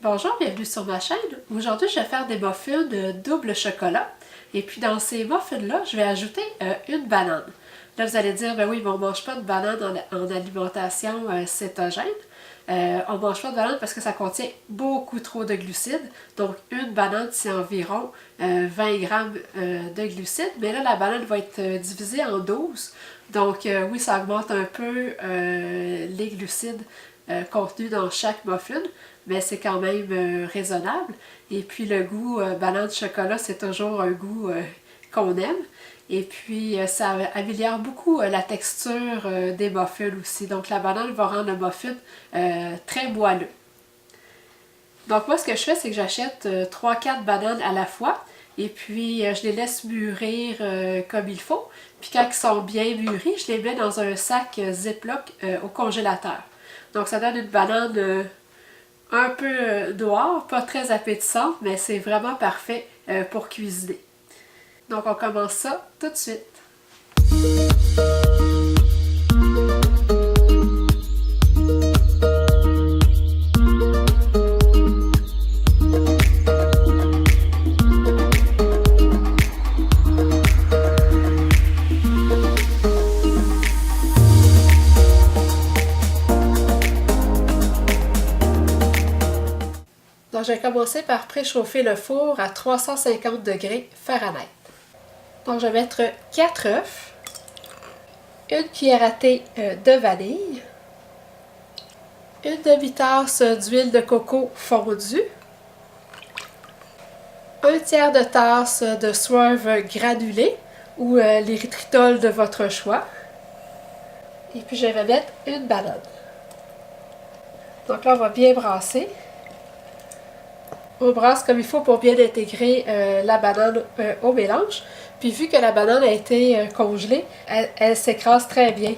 Bonjour, bienvenue sur ma chaîne. Aujourd'hui, je vais faire des muffins de double chocolat. Et puis dans ces muffins-là, je vais ajouter une banane. Là, vous allez dire, ben oui, mais on ne mange pas de banane en alimentation cétogène. On ne mange pas de banane parce que ça contient beaucoup trop de glucides. Donc, une banane, c'est environ 20 grammes de glucides. Mais là, la banane va être divisée en 12. Donc, oui, ça augmente un peu les glucides contenus dans chaque muffin, mais c'est quand même raisonnable. Et puis, le goût banane chocolat, c'est toujours un goût qu'on aime. Et puis, ça améliore beaucoup la texture des muffins aussi. Donc, la banane va rendre le muffin très moelleux. Donc, moi, ce que je fais, c'est que j'achète 3-4 bananes à la fois. Et puis, je les laisse mûrir comme il faut. Puis, quand ils sont bien mûris, je les mets dans un sac Ziploc au congélateur. Donc, ça donne une banane un peu noire, pas très appétissante, mais c'est vraiment parfait pour cuisiner. Donc, on commence ça tout de suite. Donc, je vais commencer par préchauffer le four à 350 degrés Fahrenheit. Donc, je vais mettre 4 œufs, une cuillère à thé de vanille, une demi-tasse d'huile de coco fondue, un tiers de tasse de Swerve granulé ou l'érythritol de votre choix. Et puis, je vais mettre une banane. Donc là, on va bien brasser. On brasse comme il faut pour bien intégrer la banane au mélange. Puis vu que la banane a été congelée, elle s'écrase très bien.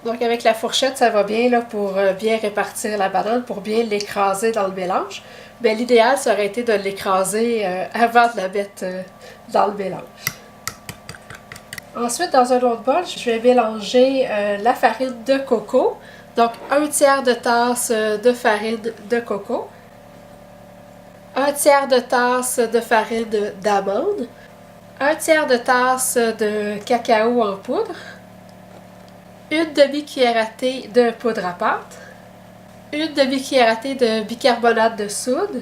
Donc avec la fourchette, ça va bien là, pour bien répartir la banane, pour bien l'écraser dans le mélange. Mais l'idéal, ça aurait été de l'écraser avant de la mettre dans le mélange. Ensuite, dans un autre bol, je vais mélanger la farine de coco. Donc un tiers de tasse de farine de coco. Un tiers de tasse de farine d'amande, un tiers de tasse de cacao en poudre, une demi-cuillère à thé de poudre à pâte, une demi-cuillère à thé de bicarbonate de soude,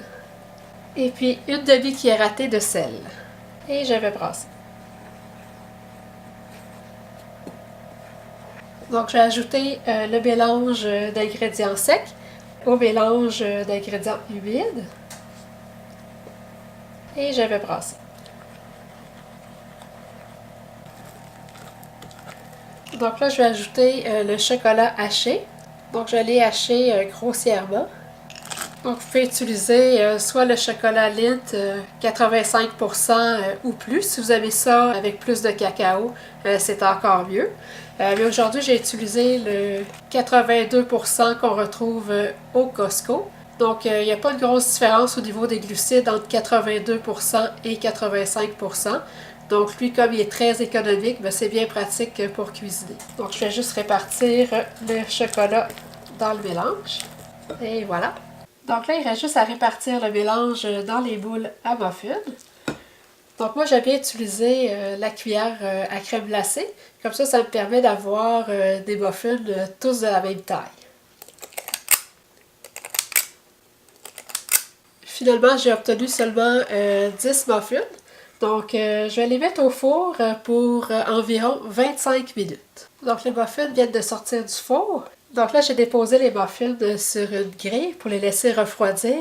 et puis une demi-cuillère à thé de sel. Et je vais brasser. Donc je vais ajouter le mélange d'ingrédients secs au mélange d'ingrédients humides. Et je vais brasser. Donc là, je vais ajouter le chocolat haché. Donc je l'ai haché grossièrement. Donc vous pouvez utiliser soit le chocolat Lindt 85% ou plus. Si vous avez ça avec plus de cacao, c'est encore mieux. Mais aujourd'hui, j'ai utilisé le 82% qu'on retrouve au Costco. Donc, il n'y a pas de grosse différence au niveau des glucides entre 82% et 85%. Donc, lui, comme il est très économique, c'est bien pratique pour cuisiner. Donc, je vais juste répartir le chocolat dans le mélange. Et voilà. Donc là, il reste juste à répartir le mélange dans les boules à muffins. Donc moi, j'ai bien utilisé la cuillère à crème glacée. Comme ça me permet d'avoir des muffins tous de la même taille. Finalement, j'ai obtenu seulement 10 muffins. Donc, je vais les mettre au four pour environ 25 minutes. Donc, les muffins viennent de sortir du four. Donc là, j'ai déposé les muffins sur une grille pour les laisser refroidir.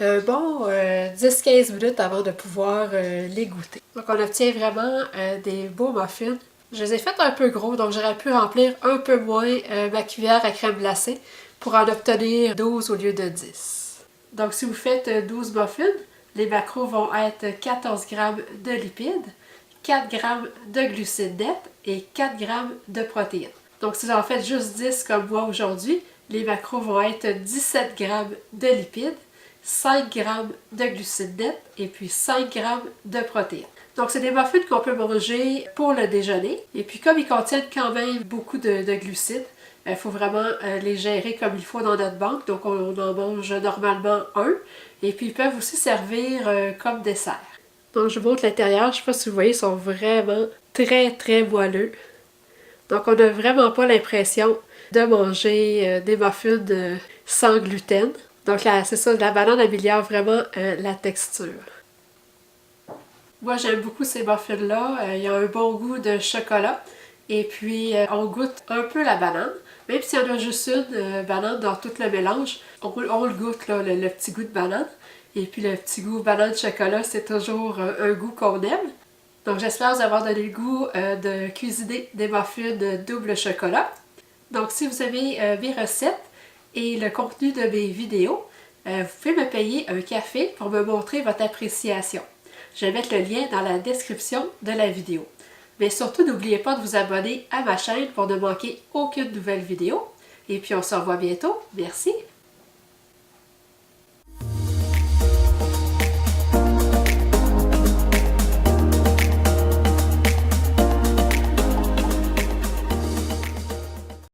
10-15 minutes avant de pouvoir les goûter. Donc, on obtient vraiment des beaux muffins. Je les ai faits un peu gros, donc j'aurais pu remplir un peu moins ma cuillère à crème glacée pour en obtenir 12 au lieu de 10. Donc, si vous faites 12 muffins, les macros vont être 14 g de lipides, 4 g de glucides nets et 4 g de protéines. Donc, si vous en faites juste 10 comme moi aujourd'hui, les macros vont être 17 g de lipides, 5 g de glucides nets et puis 5 g de protéines. Donc, c'est des muffins qu'on peut manger pour le déjeuner. Et puis, comme ils contiennent quand même beaucoup de glucides, Il faut vraiment les gérer comme il faut dans notre banque. Donc on en mange normalement un. Et puis ils peuvent aussi servir comme dessert. Donc je vous montre l'intérieur. Je ne sais pas si vous voyez, ils sont vraiment très très moelleux. Donc on n'a vraiment pas l'impression de manger des muffins sans gluten. Donc c'est ça, la banane améliore vraiment la texture. Moi j'aime beaucoup ces muffins-là. Il y a un bon goût de chocolat. Et puis on goûte un peu la banane. Même s'il y en a juste une banane dans tout le mélange, on le goûte, là, le petit goût de banane. Et puis le petit goût banane chocolat, c'est toujours un goût qu'on aime. Donc j'espère vous avoir donné le goût de cuisiner des muffins de double chocolat. Donc si vous avez mes recettes et le contenu de mes vidéos, vous pouvez me payer un café pour me montrer votre appréciation. Je vais mettre le lien dans la description de la vidéo. Mais surtout, n'oubliez pas de vous abonner à ma chaîne pour ne manquer aucune nouvelle vidéo. Et puis on se revoit bientôt. Merci!